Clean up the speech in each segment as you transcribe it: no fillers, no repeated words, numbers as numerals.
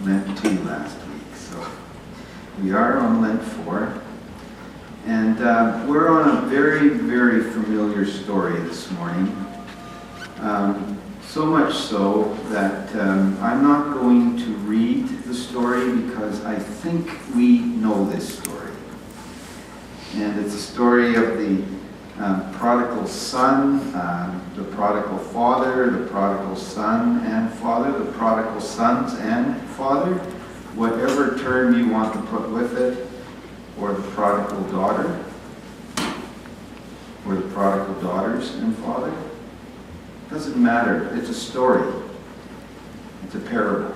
Lent 2 last week. So we are on Lent 4. And we're on a very, very familiar story this morning. So much so that I'm not going to read the story because I think we know this story. And it's a story of the prodigal son, the prodigal father, the prodigal son and father, the prodigal sons and father, whatever term you want to put with it, or the prodigal daughter, or the prodigal daughters and father. Doesn't matter. It's a story. It's a parable.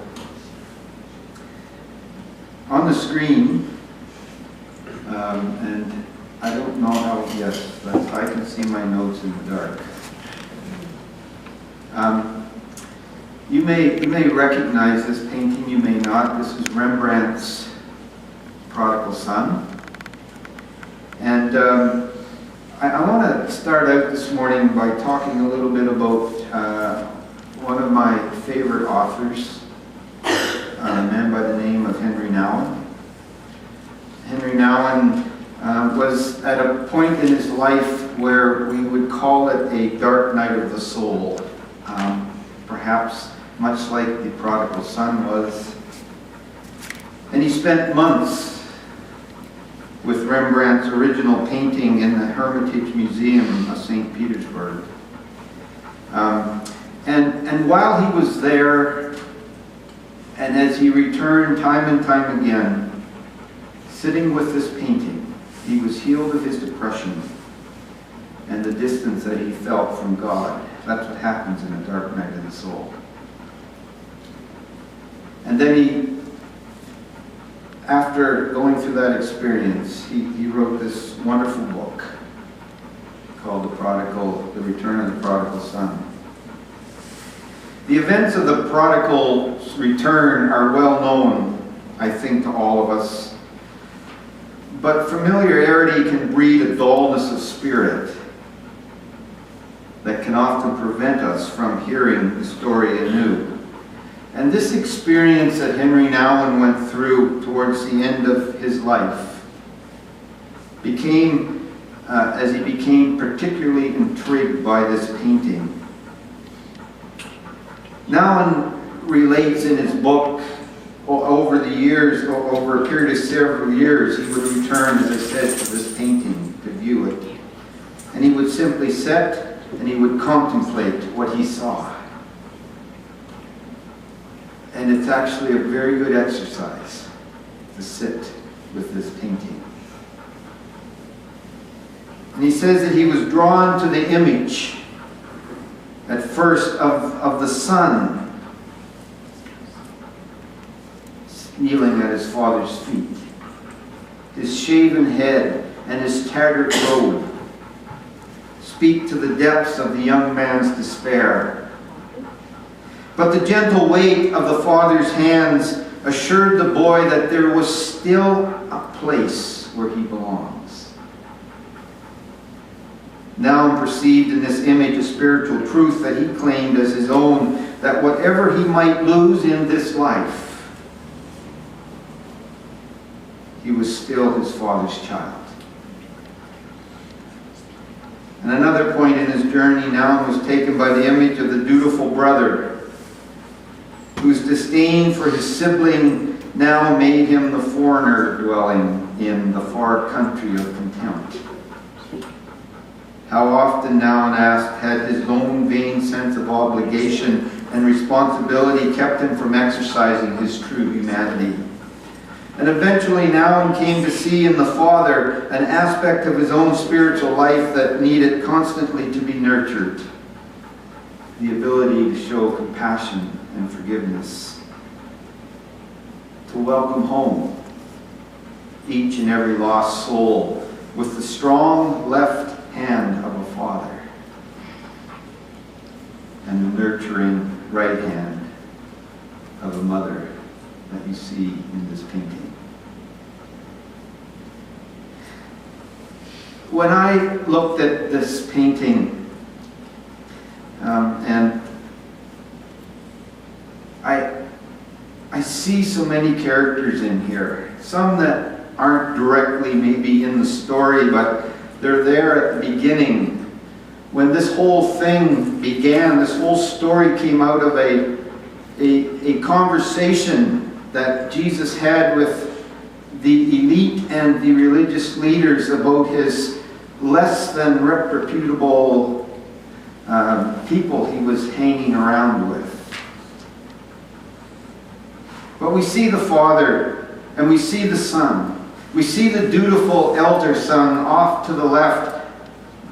On the screen, and I don't know how, yes, but I can see my notes in the dark. You may recognize this painting, you may not. This is Rembrandt's Prodigal Son. And I want to start out this morning by talking a little bit about one of my favorite authors, a man by the name of Henry Nouwen. Henry Nouwen was at a point in his life where we would call it a dark night of the soul, perhaps much like the prodigal son was. And he spent months with Rembrandt's original painting in the Hermitage Museum of St. Petersburg. And while he was there, and as he returned time and time again, sitting with this painting, he was healed of his depression and the distance that he felt from God. That's what happens in a dark night of the soul. And then after going through that experience, he wrote this wonderful book called The Return of the Prodigal Son. The events of the prodigal's return are well known, I think, to all of us. But familiarity can breed a dullness of spirit that can often prevent us from hearing the story anew. And this experience that Henry Nouwen went through towards the end of his life became, as he became particularly intrigued by this painting. Nouwen relates in his book, over the years, over a period of several years, he would return, as I said, to this painting to view it. And he would simply sit and he would contemplate what he saw. And it's actually a very good exercise to sit with this painting. And he says that he was drawn to the image, at first, of the son kneeling at his father's feet. His shaven head and his tattered robe speak to the depths of the young man's despair. But the gentle weight of the father's hands assured the boy that there was still a place where he belongs. Nouwen perceived in this image a spiritual truth that he claimed as his own, that whatever he might lose in this life, he was still his father's child. And another point in his journey, Nouwen was taken by the image of the dutiful brother, whose disdain for his sibling now made him the foreigner dwelling in the far country of contempt. How often, Nouwen asked, had his own vain sense of obligation and responsibility kept him from exercising his true humanity? And eventually Nouwen came to see in the father an aspect of his own spiritual life that needed constantly to be nurtured. The ability to show compassion and forgiveness. To welcome home each and every lost soul with the strong left hand of a father and the nurturing right hand of a mother that you see in this painting. When I looked at this painting, and I I see so many characters in here. Some that aren't directly maybe in the story, but they're there at the beginning. When this whole thing began, this whole story came out of a conversation that Jesus had with the elite and the religious leaders about his less than reputable people he was hanging around with. But we see the Father and we see the Son. We see the dutiful elder son off to the left,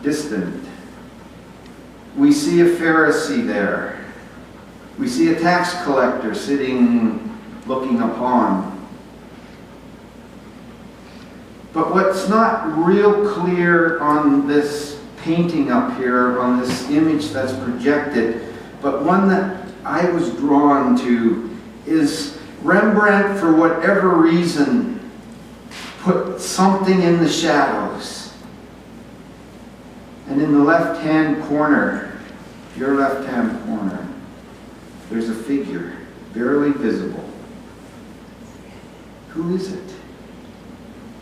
distant. We see a Pharisee there. We see a tax collector sitting, looking upon. But what's not real clear on this painting up here, on this image that's projected, but one that I was drawn to, is Rembrandt, for whatever reason, put something in the shadows. And in the left-hand corner, your left-hand corner, there's a figure, barely visible. Who is it?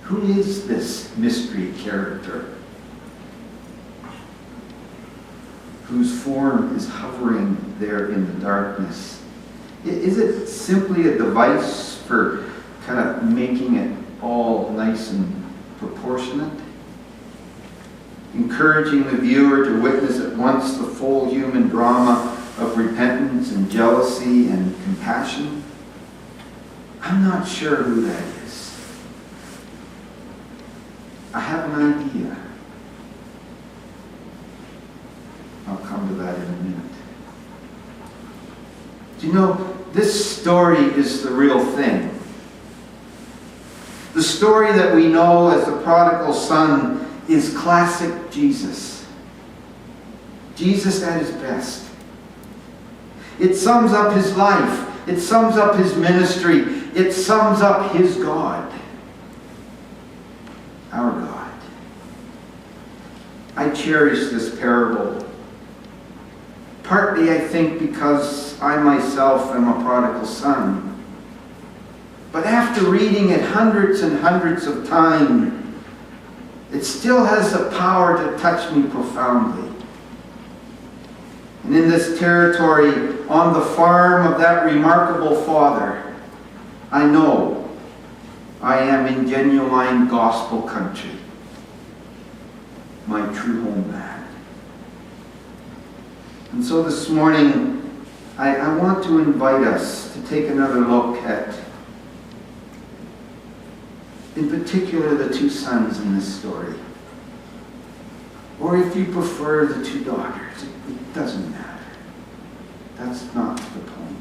Who is this mystery character whose form is hovering there in the darkness? Is it simply a device for kind of making it all nice and proportionate? Encouraging the viewer to witness at once the full human drama of repentance and jealousy and compassion? I'm not sure who that is. I have an idea. I'll come to that in a minute. Do you know, this story is the real thing. The story that we know as the prodigal son is classic Jesus. Jesus at his best. It sums up his life. It sums up his ministry. It sums up his God. Our God. I cherish this parable. Partly, I think, because I myself am a prodigal son. But after reading it hundreds and hundreds of times, it still has the power to touch me profoundly. And in this territory, on the farm of that remarkable father, I know I am in genuine gospel country, my true homeland. And so this morning, I want to invite us to take another look at, in particular, the two sons in this story. Or if you prefer, the two daughters. It doesn't matter. That's not the point.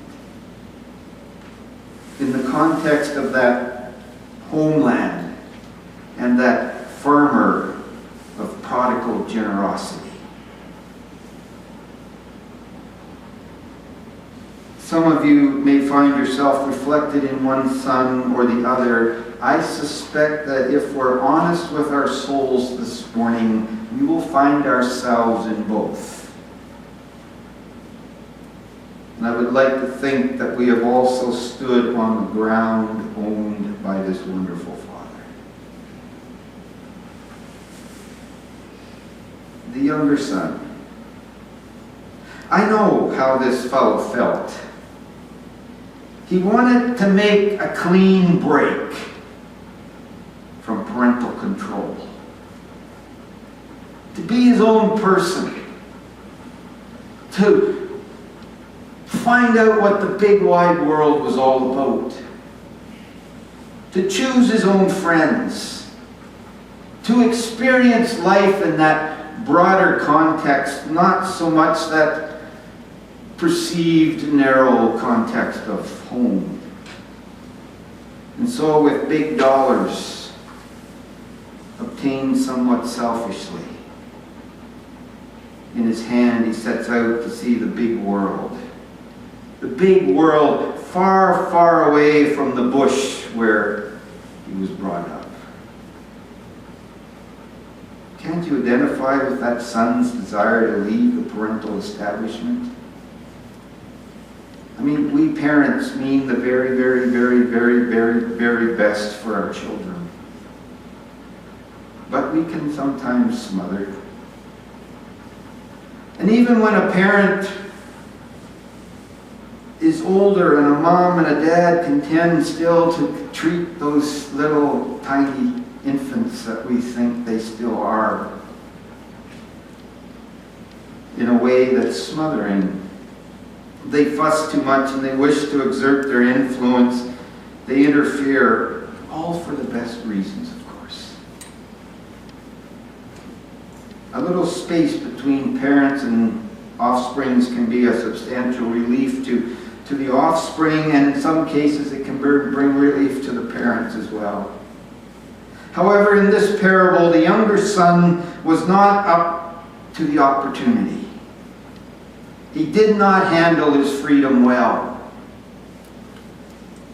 In the context of that homeland and that farmer of prodigal generosity. Some of you may find yourself reflected in one son or the other. I suspect that if we're honest with our souls this morning, we will find ourselves in both. And I would like to think that we have also stood on the ground owned by this wonderful Father. The younger son. I know how this fellow felt. He wanted to make a clean break from parental control. To be his own person. To find out what the big wide world was all about. To choose his own friends. To experience life in that broader context, not so much that perceived narrow context of home. And so with big dollars, obtained somewhat selfishly, in his hand he sets out to see the big world. The big world far, far away from the bush where he was brought up. Can't you identify with that son's desire to leave the parental establishment? I mean, we parents mean the very, very, very, very, very, very best for our children. But we can sometimes smother. And even when a parent is older and a mom and a dad can tend still to treat those little tiny infants that we think they still are in a way that's smothering. They fuss too much and they wish to exert their influence. They interfere, all for the best reasons, of course. A little space between parents and offsprings can be a substantial relief to the offspring, and in some cases it can bring relief to the parents as well. However, in this parable, the younger son was not up to the opportunity. He did not handle his freedom well.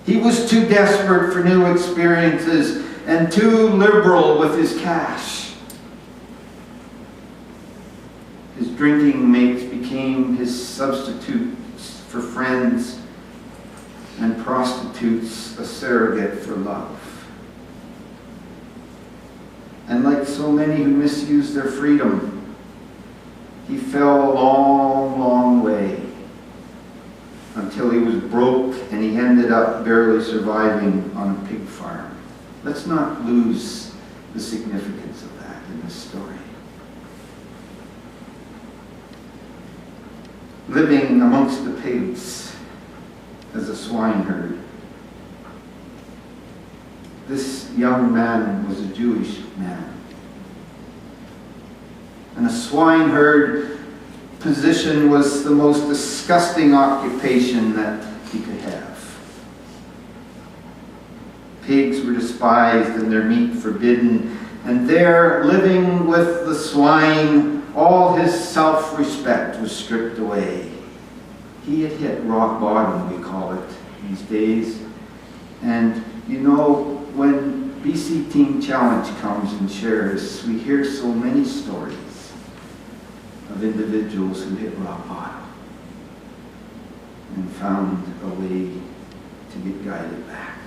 He was too desperate for new experiences and too liberal with his cash. His drinking mates became his substitutes for friends, and prostitutes a surrogate for love. And like so many who misuse their freedom, he fell a long, long way until he was broke and he ended up barely surviving on a pig farm. Let's not lose the significance of that in this story. Living amongst the pigs as a swineherd. This young man was a Jewish man. And a swineherd position was the most disgusting occupation that he could have. Pigs were despised and their meat forbidden. And there, living with the swine, all his self-respect was stripped away. He had hit rock bottom, we call it these days. And you know, when BC Teen Challenge comes and shares, we hear so many stories of individuals who hit rock bottom and found a way to get guided back.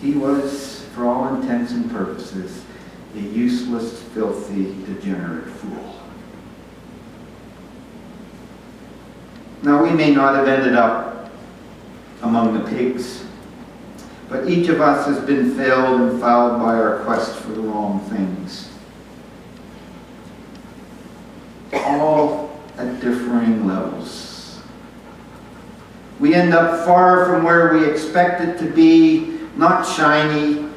He was, for all intents and purposes, a useless, filthy, degenerate fool. Now, we may not have ended up among the pigs, but each of us has been failed and fouled by our quest for the wrong things. All at differing levels. We end up far from where we expected to be, not shiny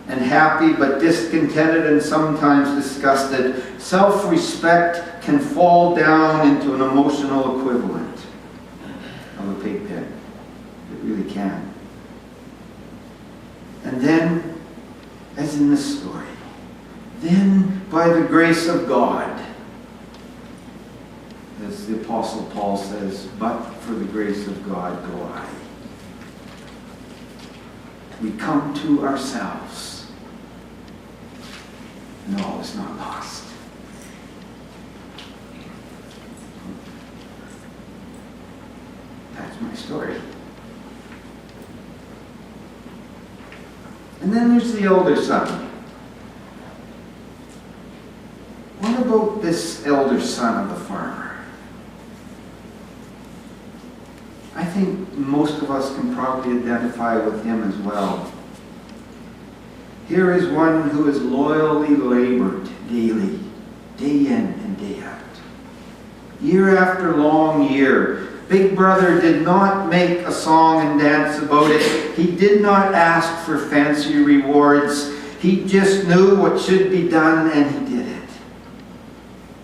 and happy, but discontented and sometimes disgusted. Self-respect can fall down into an emotional equivalent of a pig pen. It really can. And then, as in this story, then by the grace of God, as the Apostle Paul says, but for the grace of God go I. We come to ourselves. And all is not lost. That's my story. And then there's the older son. What about this elder son of the farmer? I think most of us can probably identify with him as well. Here is one who has loyally labored daily, day in and day out. Year after long year, Big Brother did not make a song and dance about it. He did not ask for fancy rewards. He just knew what should be done and he did it.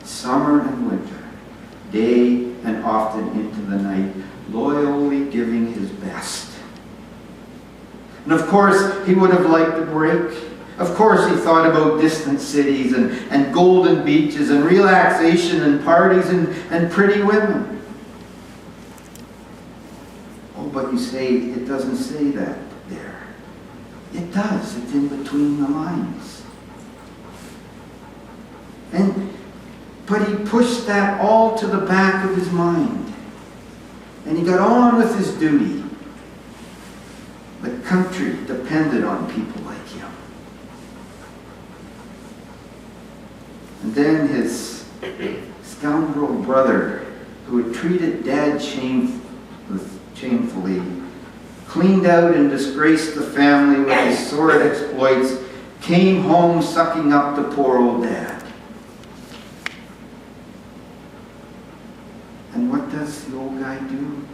Summer and winter, day and often into the night, loyally giving his best. And of course, he would have liked a break. Of course, he thought about distant cities and golden beaches and relaxation and parties and pretty women. Oh, but you say, it doesn't say that there. It does. It's in between the lines. But he pushed that all to the back of his mind. And he got on with his duty. The country depended on people like him. And then his scoundrel brother, who had treated Dad shamefully, cleaned out and disgraced the family with his sordid exploits, came home sucking up to poor old Dad. And what does the old guy do?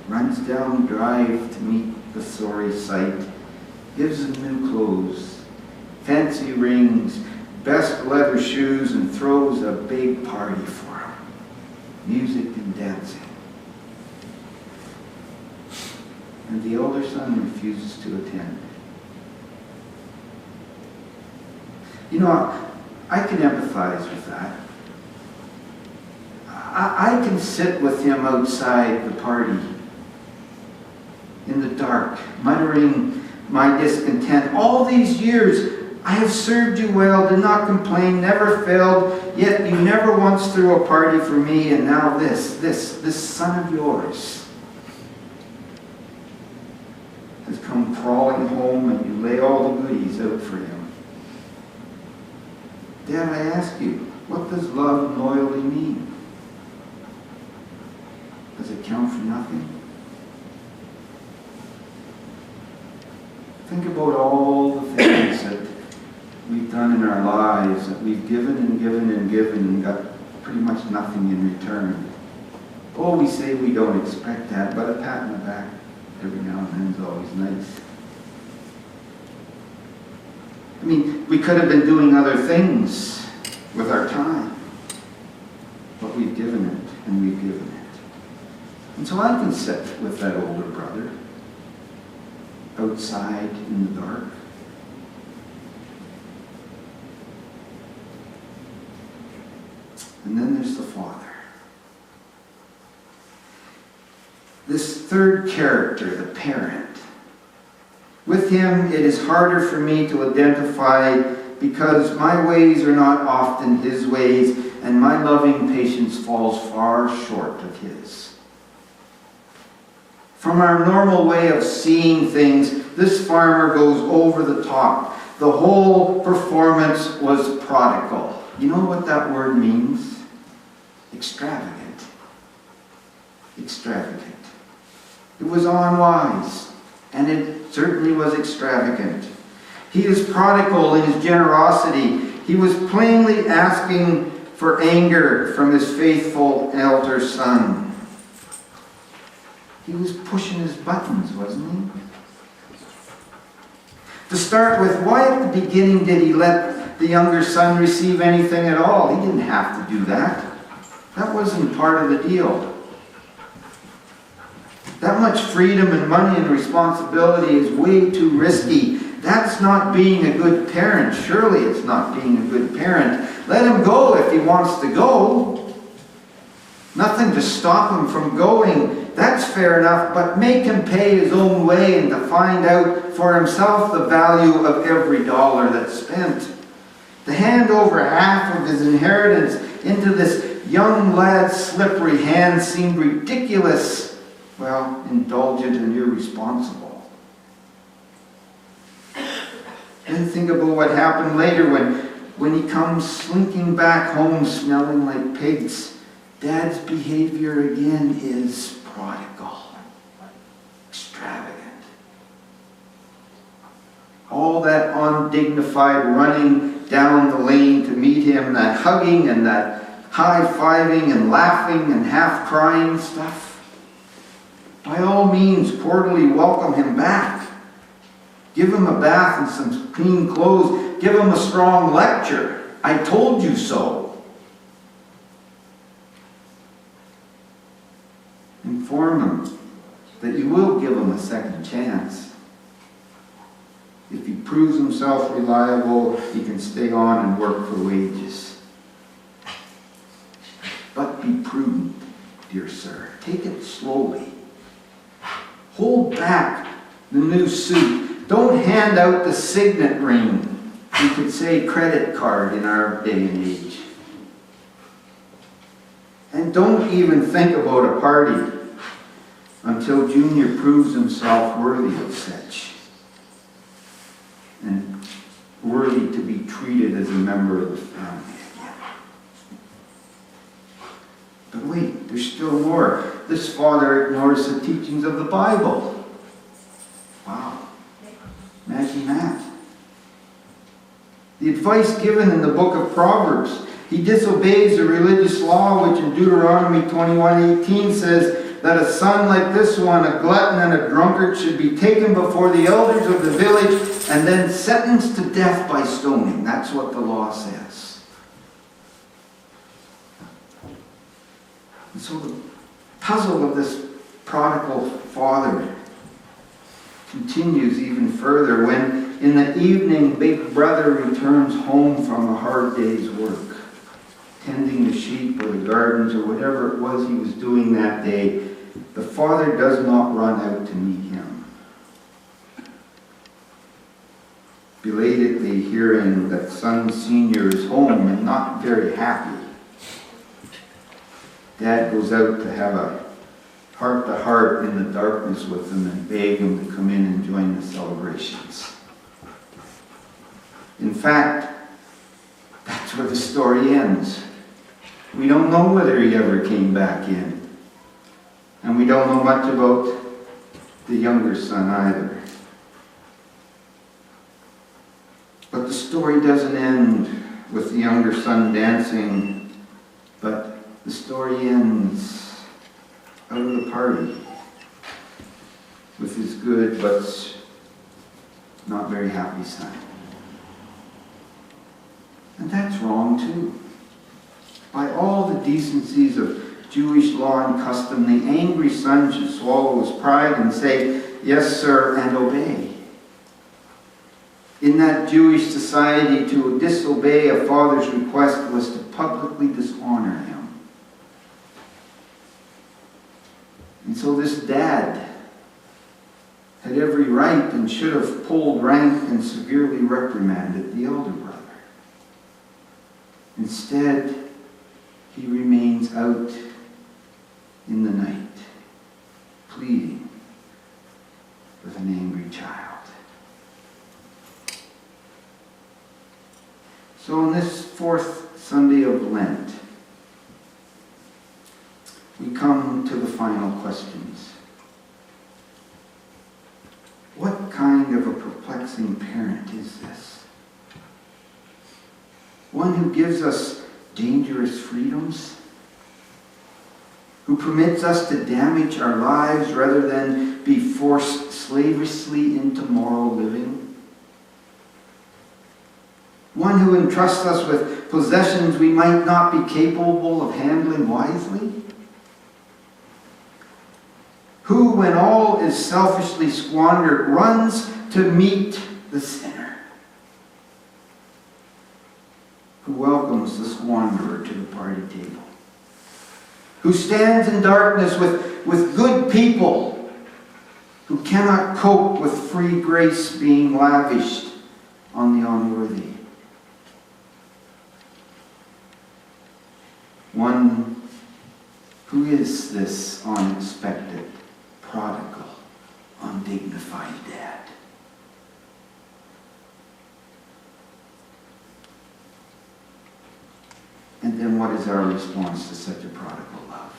Runs down Drive to meet the sorry sight, gives him new clothes, fancy rings, best leather shoes, and throws a big party for him. Music and dancing. And the older son refuses to attend. You know, I can empathize with that. I can sit with him outside the party in the dark, muttering my discontent. All these years, I have served you well, did not complain, never failed, yet you never once threw a party for me, and now this son of yours has come crawling home, and you lay all the goodies out for him. Dad, I ask you, what does love and loyalty mean? Does it count for nothing? Think about all the things that we've done in our lives, that we've given and given and given and got pretty much nothing in return. Oh, we say we don't expect that, but a pat on the back every now and then is always nice. I mean, we could have been doing other things with our time, but we've given it and we've given it. And so I can sit with that older brother outside in the dark. And then there's the father. This third character, the parent. With him, it is harder for me to identify because my ways are not often his ways, and my loving patience falls far short of his. From our normal way of seeing things, this farmer goes over the top. The whole performance was prodigal. You know what that word means? Extravagant. Extravagant. It was unwise, and it certainly was extravagant. He is prodigal in his generosity. He was plainly asking for anger from his faithful elder son. He was pushing his buttons, wasn't he? To start with, why at the beginning did he let the younger son receive anything at all? He didn't have to do that. That wasn't part of the deal. That much freedom and money and responsibility is way too risky. That's not being a good parent. Surely it's not being a good parent. Let him go if he wants to go. Nothing to stop him from going. That's fair enough, but make him pay his own way and to find out for himself the value of every dollar that's spent. To hand over half of his inheritance into this young lad's slippery hands seemed ridiculous. Well, indulgent and irresponsible. Then think about what happened later when he comes slinking back home smelling like pigs. Dad's behavior again is prodigal, extravagant. All that undignified running down the lane to meet him, that hugging and that high-fiving and laughing and half-crying stuff. By all means, cordially welcome him back. Give him a bath and some clean clothes. Give him a strong lecture. I told you so. Inform him that you will give him a second chance. If he proves himself reliable, he can stay on and work for wages. But be prudent, dear sir. Take it slowly. Hold back the new suit. Don't hand out the signet ring. You could say credit card in our day and age. And don't even think about a party until Junior proves himself worthy of such, and worthy to be treated as a member of the family again. But wait, there's still more. This father ignores the teachings of the Bible. Wow. Imagine that. The advice given in the book of Proverbs. He disobeys the religious law, which in Deuteronomy 21:18 says that a son like this one, a glutton and a drunkard, should be taken before the elders of the village and then sentenced to death by stoning. That's what the law says. And so the puzzle of this prodigal father continues even further when in the evening big brother returns home from a hard day's work, tending the sheep or the gardens or whatever it was he was doing that day. The father does not run out to meet him. Belatedly hearing that son senior is home and not very happy, Dad goes out to have a heart-to-heart in the darkness with him and beg him to come in and join the celebrations. In fact, that's where the story ends. We don't know whether he ever came back in. And we don't know much about the younger son either. But the story doesn't end with the younger son dancing, but the story ends out of the party with his good but not very happy son. And that's wrong too. By all the decencies of Jewish law and custom, the angry son should swallow his pride and say, "Yes, sir," and obey. In that Jewish society, to disobey a father's request was to publicly dishonor him. And so this dad had every right and should have pulled rank and severely reprimanded the elder brother. Instead, he remains out in the night, pleading with an angry child. So on this fourth Sunday of Lent, we come to the final questions. What kind of a perplexing parent is this? One who gives us dangerous freedoms? Who permits us to damage our lives rather than be forced slavishly into moral living? One who entrusts us with possessions we might not be capable of handling wisely? Who, when all is selfishly squandered, runs to meet the sinner? Who welcomes the squanderer to the party table? Who stands in darkness with good people who cannot cope with free grace being lavished on the unworthy? One who is this unexpected, prodigal, undignified dad? And then what is our response to such a prodigal love?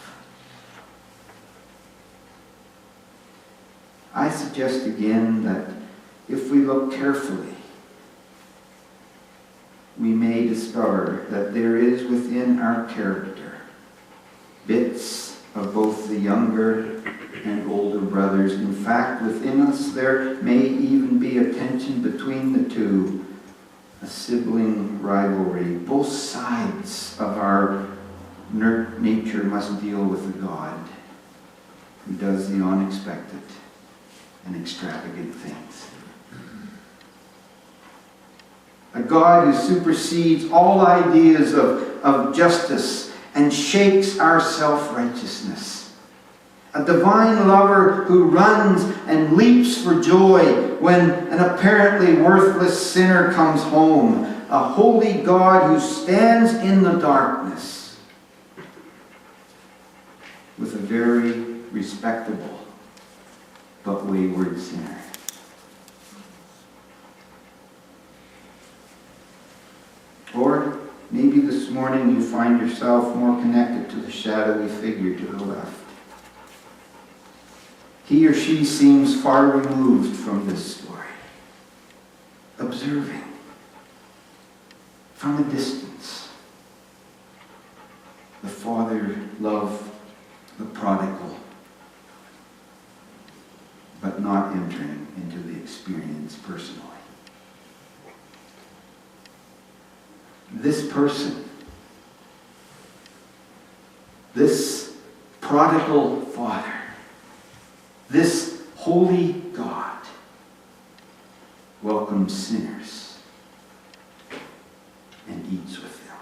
I suggest again that if we look carefully, we may discover that there is within our character bits of both the younger and older brothers. In fact, within us there may even be a tension between the two, a sibling rivalry. Both sides of our nature must deal with a God who does the unexpected and extravagant things. A God who supersedes all ideas of justice and shakes our self-righteousness. A divine lover who runs and leaps for joy when an apparently worthless sinner comes home. A holy God who stands in the darkness very respectable but wayward sinner. Or maybe this morning you find yourself more connected to the shadowy figure to the left. He or she seems far removed from this story, observing from a distance the Father love the prodigal, but not entering into the experience personally. This person, this prodigal Father, this holy God welcomes sinners and eats with them.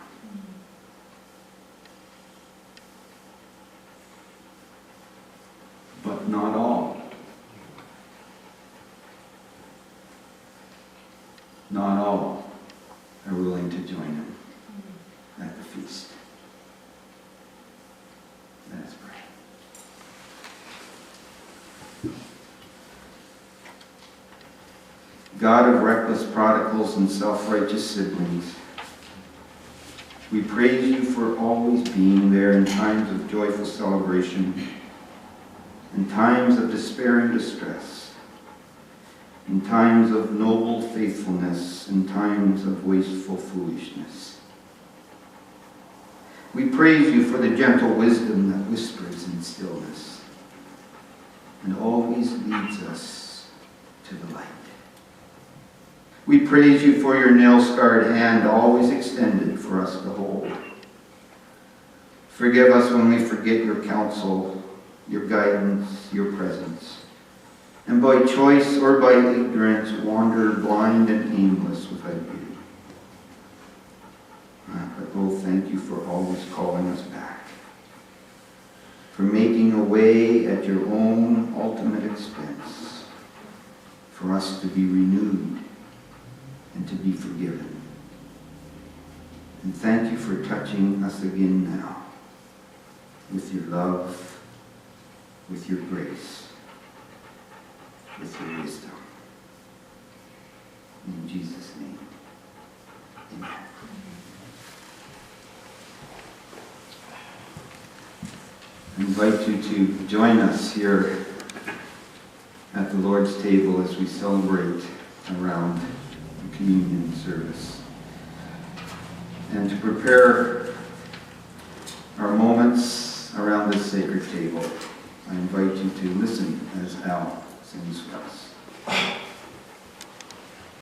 But not all. Not all are willing to join him at the feast. Let us pray. God of reckless prodigals and self-righteous siblings, we praise you for always being there in times of joyful celebration, in times of despair and distress, in times of noble faithfulness, in times of wasteful foolishness. We praise you for the gentle wisdom that whispers in stillness and always leads us to the light. We praise you for your nail-scarred hand always extended for us to hold. Forgive us when we forget your counsel, your guidance, your presence, and by choice or by ignorance wander blind and aimless without you. But oh, thank you for always calling us back, for making a way at your own ultimate expense, for us to be renewed and to be forgiven. And thank you for touching us again now with your love, with your grace, with your wisdom. In Jesus' name, amen. I invite you to join us here at the Lord's table as we celebrate around the communion service. And to prepare our moments around this sacred table, I invite you to listen as Al sings for us.